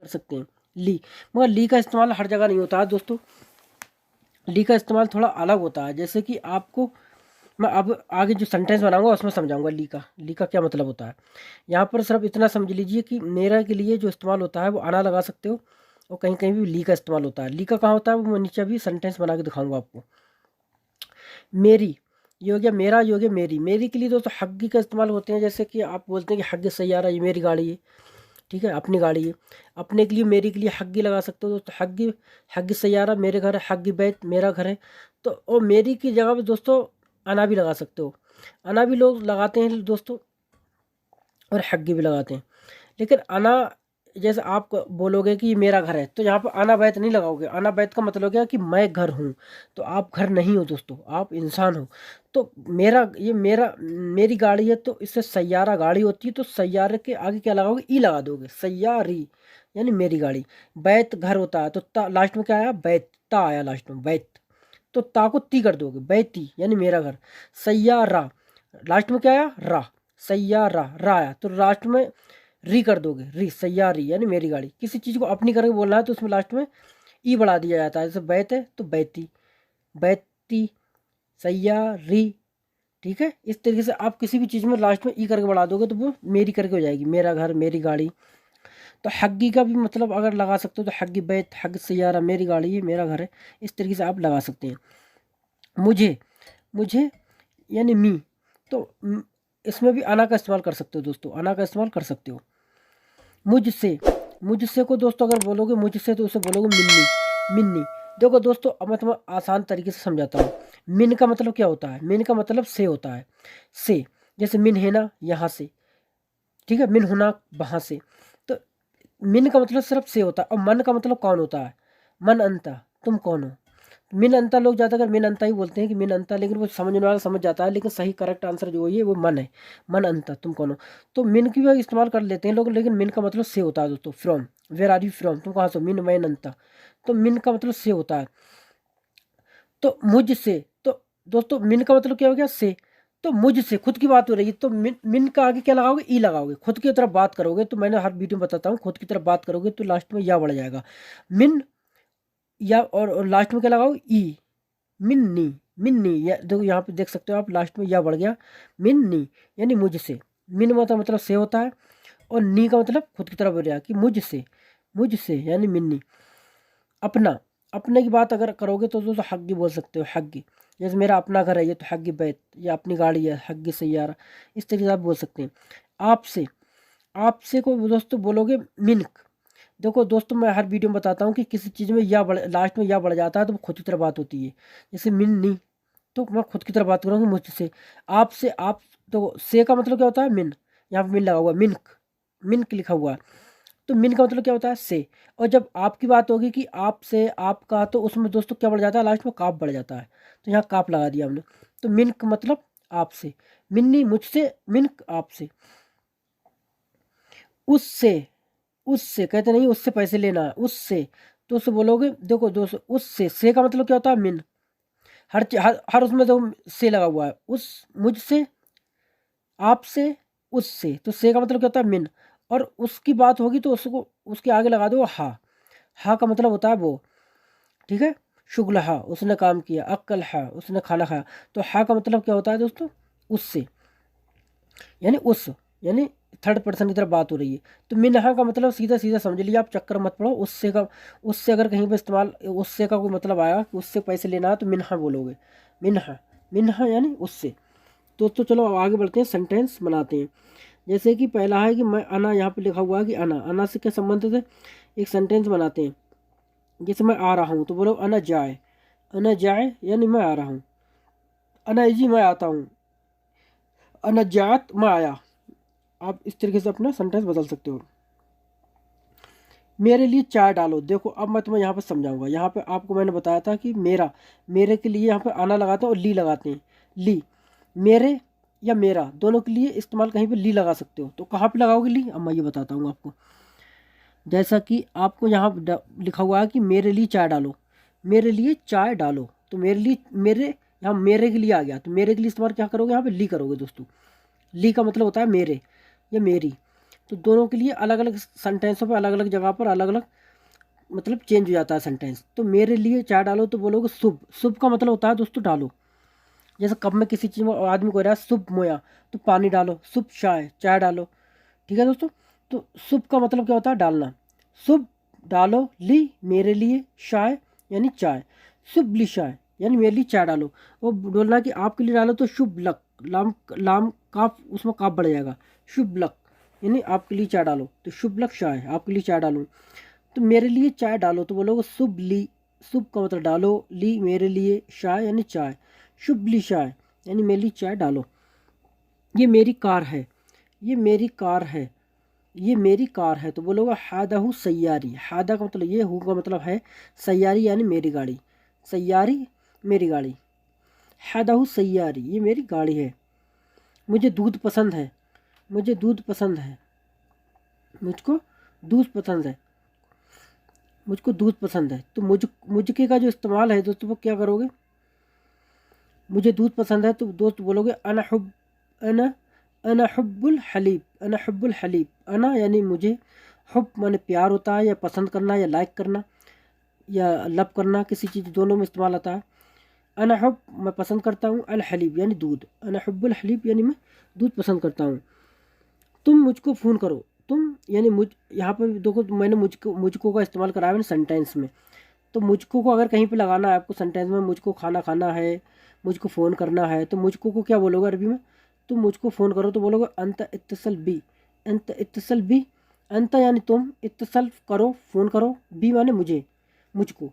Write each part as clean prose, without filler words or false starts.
कर सकते हैं ली। मगर ली का इस्तेमाल हर जगह नहीं होता है दोस्तों, ली का इस्तेमाल थोड़ा अलग होता है। जैसे कि आपको मैं अब आगे जो सेंटेंस बनाऊंगा उसमें समझाऊंगा ली का क्या मतलब होता है। यहाँ पर सिर्फ इतना समझ लीजिए कि मेरा के लिए जो इस्तेमाल होता है वो आना लगा सकते हो, और कहीं कहीं भी ली का इस्तेमाल होता है। ली का कहाँ होता है वो मैं नीचे अभी सेंटेंस बना के दिखाऊंगा आपको। मेरी, ये हो गया मेरा, ये हो गया मेरी। मेरी के लिए दोस्तों हग्गी का इस्तेमाल होते हैं। जैसे कि आप बोलते हैं कि हग्गी सैयारा, ये मेरी गाड़ी है, ठीक है, अपनी गाड़ी है। अपने के लिए मेरी के लिए हग्गी लगा सकते हो दोस्तों, हग्गी, हग्गी सैयारा मेरे घर है, हग्गी बैत मेरा घर है। तो और मेरी की जगह पे दोस्तों अना भी लगा सकते हो, अना भी लोग लगाते हैं दोस्तों, और हग्गी भी लगाते हैं। लेकिन अना, जैसे आप बोलोगे कि ये मेरा घर है, तो यहाँ पर अना बैत नहीं लगाओगे। अना बैत का मतलब हो गया कि मैं घर हूँ, तो आप घर नहीं हो दोस्तों, आप इंसान हो। तो मेरा, ये मेरा, मेरी गाड़ी है, तो इससे सैयारा गाड़ी होती है, तो सैयारे के आगे क्या लगाओगे, ई लगा दोगे, सैयारी यानी मेरी गाड़ी। बैत घर होता है, तो ता लास्ट में क्या आया, बैत, ता आया लास्ट में, बैत, तो ता को ती कर दोगे, बैती यानी मेरा घर। सैयारा, लास्ट में क्या आया, रा, सैयारा, रा आया, तो लास्ट में री कर दोगे, री, सैयारी यानी मेरी गाड़ी। किसी चीज़ को अपनी करके बोलना है तो उसमें लास्ट में ई बढ़ा दिया जाता है। जैसे बैत है तो बैती, बैती, सैयारी, ठीक है। इस तरीके से आप किसी भी चीज़ में लास्ट में ई करके बढ़ा दोगे तो वो मेरी करके हो जाएगी, मेरा घर, मेरी गाड़ी। तो हग्गी का भी मतलब अगर लगा सकते हो तो हग्गी बैत, हग्गी सैयारा, मेरी गाड़ी है, मेरा घर है, इस तरीके से आप लगा सकते हैं। मुझे, मुझे यानी मी, तो इसमें भी अना का इस्तेमाल कर सकते हो दोस्तों, अना का इस्तेमाल कर सकते हो। मुझसे, मुझसे को दोस्तों अगर बोलोगे मुझसे तो उसे बोलोगे मिन्नी, मिन्नी। देखो दोस्तों अब मैं तुम्हें आसान तरीके से समझाता हूँ। मिन का मतलब क्या होता है, मिन का मतलब से होता है, से। जैसे मिन है ना यहाँ से, ठीक है, मिन होना वहाँ से। तो मिन का मतलब सिर्फ से होता है, और मन का मतलब कौन होता है, मन अंता, तुम कौन हो। मिन अंता लोग ज़्यादातर मिन अंता ही बोलते हैं कि मिन अंता, लेकिन वो समझने वाला समझ जाता है, लेकिन सही करेक्ट आंसर जो है वो मन है, मन अंता, तुम कौन हो। तो मिन की भी इस्तेमाल कर लेते हैं लोग, लेकिन मिन का मतलब से होता है दोस्तों। From, where are you from, तुम कहाँ से हो, मिन वैन अंता, तो मिन का मतलब से होता है। तो मुझसे, तो दोस्तों मिन का मतलब क्या हो गया, से। तो मुझसे खुद की बात हो रही है, तो मिन का आगे क्या लगाओगे, ई लगाओगे। खुद की तरफ बात करोगे, तो मैंने हर वीडियो में बताता हूँ, खुद की तरफ बात करोगे तो लास्ट में या बढ़ जाएगा, मिन, या और लास्ट में क्या लगाओ, ई, मिन्नी, मिन्नी। या देखो यहाँ पे देख सकते हो आप, लास्ट में या बढ़ गया, मिन्नी यानी मुझसे। मिन मतलब से होता है, और नी का मतलब खुद की तरफ हो गया कि मुझसे, मुझसे यानी मिन्नी। अपना, अपने की बात अगर करोगे तो दोस्तों हग्गी बोल सकते हो, हग्गी। जैसे मेरा अपना घर है ये, तो हग्गी बैत, या अपनी गाड़ी है, हग्गी सैयारा, इस तरीके से आप बोल सकते हैं। आपसे, आपसे को दोस्तों बोलोगे मिनक। देखो दोस्तों मैं हर वीडियो में बताता हूँ कि किसी चीज़ में या बढ़, लास्ट में या बढ़ जाता है तो वो खुद की तरफ बात होती है। जैसे मिन्नी, तो मैं खुद की तरफ बात करूँगी मुझसे। आपसे, आप, तो से का मतलब क्या होता है, मिन, यहाँ पे मिन लगा हुआ है, मिनक, मिनक लिखा हुआ है, तो मिन का मतलब क्या होता है, से। और जब आपकी बात होगी कि आपसे, आपका, तो उसमें दोस्तों क्या बढ़ जाता है, लास्ट में काप बढ़ जाता है, तो यहाँ काप लगा दिया हमने। तो मिनक मतलब आपसे, मिन्नी मुझसे, मिनक आपसे। उससे, उससे कहते नहीं उससे पैसे लेना है, उससे, तो उससे बोलोगे, देखो दोस्तों उससे, से का मतलब क्या होता है, मिन। हर उसमें तो से लगा हुआ है, उस, मुझसे, आपसे, उससे, तो से का मतलब क्या होता है, मिन। और उसकी बात होगी तो उसको, उसके आगे लगा दो हा, हा का मतलब होता है वो, ठीक है। शुक्ल हा, उसने काम किया, अक्ल हा, उसने खाना खाया। तो हा का मतलब क्या होता है दोस्तों, उससे, यानी उस, यानी थर्ड पर्सन की तरफ बात हो रही है। तो मिनहा का मतलब सीधा सीधा समझ लिया आप, चक्कर मत पड़ो। उससे का, उससे अगर कहीं पर इस्तेमाल, उससे का कोई मतलब आया कि उससे पैसे लेना है तो मिनहा बोलोगे, मिनहा, मिनहा यानी उससे। तो चलो अब आगे बढ़ते हैं, सेंटेंस बनाते हैं। जैसे कि पहला है कि मैं, अना यहाँ पे लिखा हुआ है कि अना, अना से क्या संबंधित है, एक सेंटेंस बनाते हैं। जैसे मैं आ रहा हूँ तो बोलो अना जाए, अना जाए यानी मैं आ रहा हूँ। अना जी मैं आता हूँ, अना जात मैं आया। आप इस तरीके से अपना सेंटेंस बदल सकते हो। मेरे लिए चाय डालो, देखो अब मैं तुम्हें यहाँ पर समझाऊंगा। यहाँ पे आपको मैंने बताया था कि मेरा, मेरे के लिए यहाँ पे आना लगाते हैं और ली लगाते हैं, ली। मेरे या मेरा दोनों के लिए इस्तेमाल कहीं पे ली लगा सकते हो, तो कहाँ पे लगाओगे ली, अब मैं ये बताता हूँ आपको। जैसा कि आपको यहाँ लिखा हुआ है कि मेरे लिए चाय डालो, मेरे लिए चाय डालो, तो मेरे लिए, मेरे यहाँ मेरे के लिए आ गया, तो मेरे के लिए इस्तेमाल क्या करोगे, यहाँ पे ली करोगे दोस्तों। ली का मतलब होता है मेरे या मेरी। तो दोनों के लिए अलग अलग सेंटेंसों पे अलग अलग जगह पर अलग अलग मतलब चेंज हो जाता है सेंटेंस। तो मेरे लिए चाय डालो तो बोलोगे शुभ। शुभ का मतलब होता है दोस्तों डालो। जैसे कप में किसी चीज़ में आदमी को रहा है शुभ मोया, तो पानी डालो। शुभ चाय, चाय डालो। ठीक है दोस्तों। तो शुभ का मतलब क्या होता है डालना। शुभ डालो ली मेरे लिए चाय यानी चाय। शुभ ली चाय यानी मेरे लिए चाय डालो। वो बोलना कि आपके लिए डालो तो शुभ लक, लाम लाम काफ उसमें काफ बढ़ जाएगा। शुभ लक यानी आपके लिए चाय डालो, तो शुभ लक चाय आपके लिए चाय डालूँ। तो मेरे लिए चाय डालो तो बोलोगे शुभ ली। शुभ का मतलब डालो, ली मेरे लिए, चाय यानी चाय। शुभ ली चाय यानी मेरे लिए चाय डालो। ये मेरी कार है, ये मेरी कार है, ये मेरी कार है तो बोलोगे हादाहू सैयारी। हादा का मतलब ये, हु का मतलब है सैयारी यानी मेरी गाड़ी। सैयारी मेरी गाड़ी। हादाहू सैयारी ये मेरी गाड़ी है। मुझे दूध पसंद है, मुझे दूध पसंद है, मुझको दूध पसंद है, मुझको दूध पसंद है। तो मुझके का जो इस्तेमाल है दोस्तों वो क्या करोगे। मुझे दूध पसंद है तो दोस्त बोलोगे अना अना हुब्बुल हलीब। अना हुब्बुल हलीब। अना यानी मुझे, हुब माने प्यार होता है या पसंद करना या लाइक करना या लव करना, किसी चीज़ दोनों में इस्तेमाल आता है। अना हुब मैं पसंद करता हूँ, अल हलीब यानी दूध। अना हुब्बुल हलीब यानी मैं दूध पसंद करता हूँ। तुम मुझको फ़ोन करो। तुम यानी मुझ, यहाँ पर देखो मैंने मुझको का इस्तेमाल करा है सेंटेंस में। तो मुझको को अगर कहीं पे लगाना है आपको सेंटेंस में, मुझको खाना खाना है, मुझको फ़ोन करना है, तो मुझको को क्या बोलोगे अरबी में। तुम मुझको फ़ोन करो तो बोलोगे अंत इत्तसल बी। अंत इत्तसल बी। अंत यानी तुम, इत्तसल करो फ़ोन करो, बी माने मुझे, मुझको।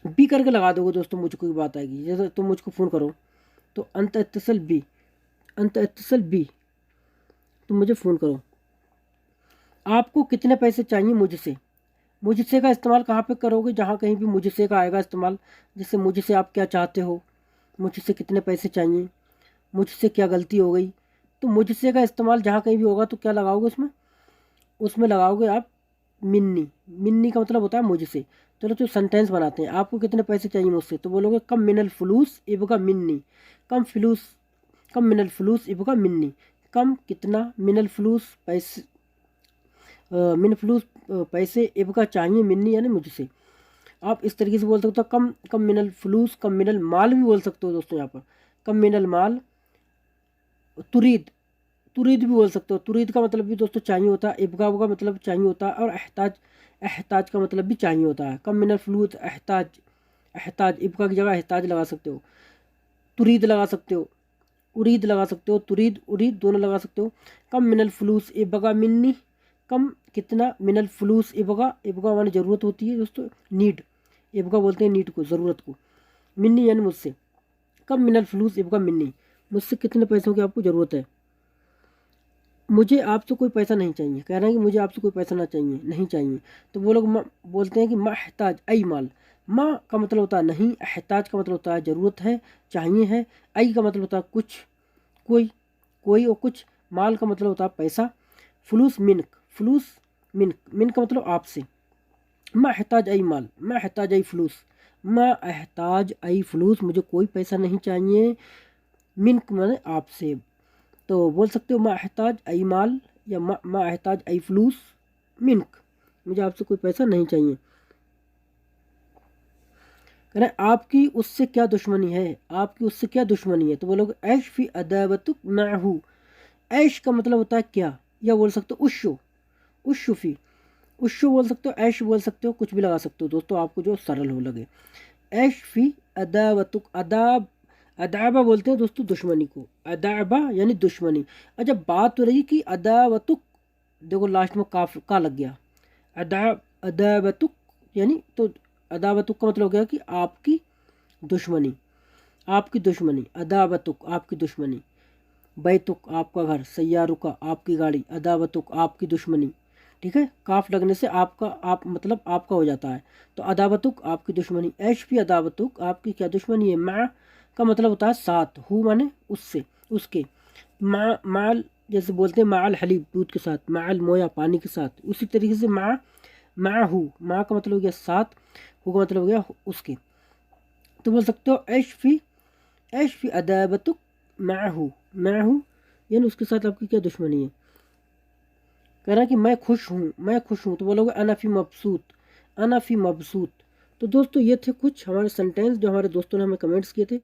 बी करके लगा दोगे दोस्तों मुझको की बात आएगी। जैसे तुम मुझको फ़ोन करो तो अंत इत्तसल बी, अंत इत्तसल बी, तुम मुझे फ़ोन करो। आपको कितने पैसे चाहिए मुझसे। मुझसे का इस्तेमाल कहाँ पे करोगे, जहाँ कहीं भी मुझसे का आएगा इस्तेमाल। जैसे मुझसे आप क्या चाहते हो, मुझसे कितने पैसे चाहिए, मुझसे क्या गलती हो गई। तो मुझसे का इस्तेमाल जहाँ कहीं भी होगा तो क्या लगाओगे उसमें, उसमें लगाओगे आप मिन्नी। मिन्नी का मतलब होता है मुझसे। चलो तो सेंटेंस बनाते हैं। आपको कितने पैसे चाहिए मुझसे तो बोलोगे कम मिनल फलूस इबका मिन्नी। कम फिलूस, कम मिनल फलूस इबका मिन्नी। कम कितना, मिनल फलूस पैसे, मिन फलूस पैसे, इबका चाहिए, मिन्नी यानी मुझसे। आप इस तरीके से बोल सकते हो। कम कम मिनल फलूस, कम मिनल माल भी बोल सकते हो दोस्तों यहाँ पर। कम मिनल माल। तुरीद, तुरीद भी बोल सकते हो। तुरीद का मतलब भी दोस्तों चाहिए होता है। इबका का मतलब चाहिए होता है। और अहताज, अहताज का मतलब भी चाहिए होता है। कम मिनल फलूस अहताज, अहताज इबका की जगह अहताज लगा सकते हो। तुरीद लगा सकते हो, उरीद लगा सकते हो। तुरीद उरीद दोनों लगा सकते हो। कम मिनल फलूस इबका मिन्नी। कम कितना, मिनल फलूस इबका, इबका माने ज़रूरत होती है दोस्तों, नीड। इबका बोलते हैं नीड को, ज़रूरत को। मिन्नी यानी मुझसे। कम मिनल फलूस इबका मिन्नी, मुझसे कितने पैसों की आपको ज़रूरत है। मुझे आपसे कोई पैसा नहीं चाहिए। कह रहे हैं कि मुझे आपसे कोई पैसा ना चाहिए, नहीं चाहिए। तो वो लोग बोलते हैं कि माँ अहताज आई माल। माँ का मतलब होता है नहीं, अहताज का मतलब होता है ज़रूरत है, चाहिए है। आई का मतलब होता है कुछ, कोई, कोई और कुछ। माल का मतलब होता है पैसा। फलूस मिनक, फलूस मिनक, मिनक का मतलब आपसे। मैं अहताज आई माल, मैं अहताज आई फलूस। मैं अहताज आई फलूस, मुझे कोई पैसा नहीं चाहिए। मिनक मैंने आपसे। तो बोल सकते हो मैं अहताज आई माल या मैं अहताज आई फलूस मिनक, मुझे आपसे कोई पैसा नहीं चाहिए। कह रहे आपकी उससे क्या दुश्मनी है, आपकी उससे क्या दुश्मनी है तो बोलोगे ऐश फी अदावतुक माहू। ऐश का मतलब होता है क्या, या बोल सकते हो उशु, उशुफी, उशु बोल सकते हो, ऐश बोल सकते हो, कुछ भी लगा सकते हो दोस्तों आपको जो सरल हो लगे। ऐश फी अदावतुक, अदाब, अदाबा बोलते हैं दोस्तों दुश्मनी को। अदाबा यानी दुश्मनी। अच्छा बात हो रही कि अदावतुक, देखो लास्ट में काफ का लग गया। अदावतुक यानी, तो अदावतुक का मतलब हो गया कि आपकी दुश्मनी, आपकी दुश्मनी। अदावतुक आपकी दुश्मनी। बैतुक आपका घर, सैयारुका आपकी गाड़ी, अदावतुक आपकी दुश्मनी। ठीक है, काफ लगने से आपका, आप मतलब आपका हो जाता है। तो अदावतुक आपकी दुश्मनी। ऐश भी अदावतुक आपकी क्या दुश्मनी है। मा का मतलब होता है साथ, हु माने उससे, उसके। माल जैसे बोलते हैं माल हलीब दूध के साथ, माल मोया पानी के साथ, उसी तरीके से मा हु, माँ का मतलब हो गया साथ, हु का मतलब हो गया उसके। तो बोल सकते हो ऐश फी अदाबतुक माहू, माहू यानी उसके साथ आपकी क्या दुश्मनी है। कह रहा है कि मैं खुश हूँ, मैं खुश हूँ, तो बोलोगे अना फी मबसूत, अना फी मबसूत। तो दोस्तों ये थे कुछ हमारे सेंटेंस जो हमारे दोस्तों ने हमें कमेंट्स किए थे।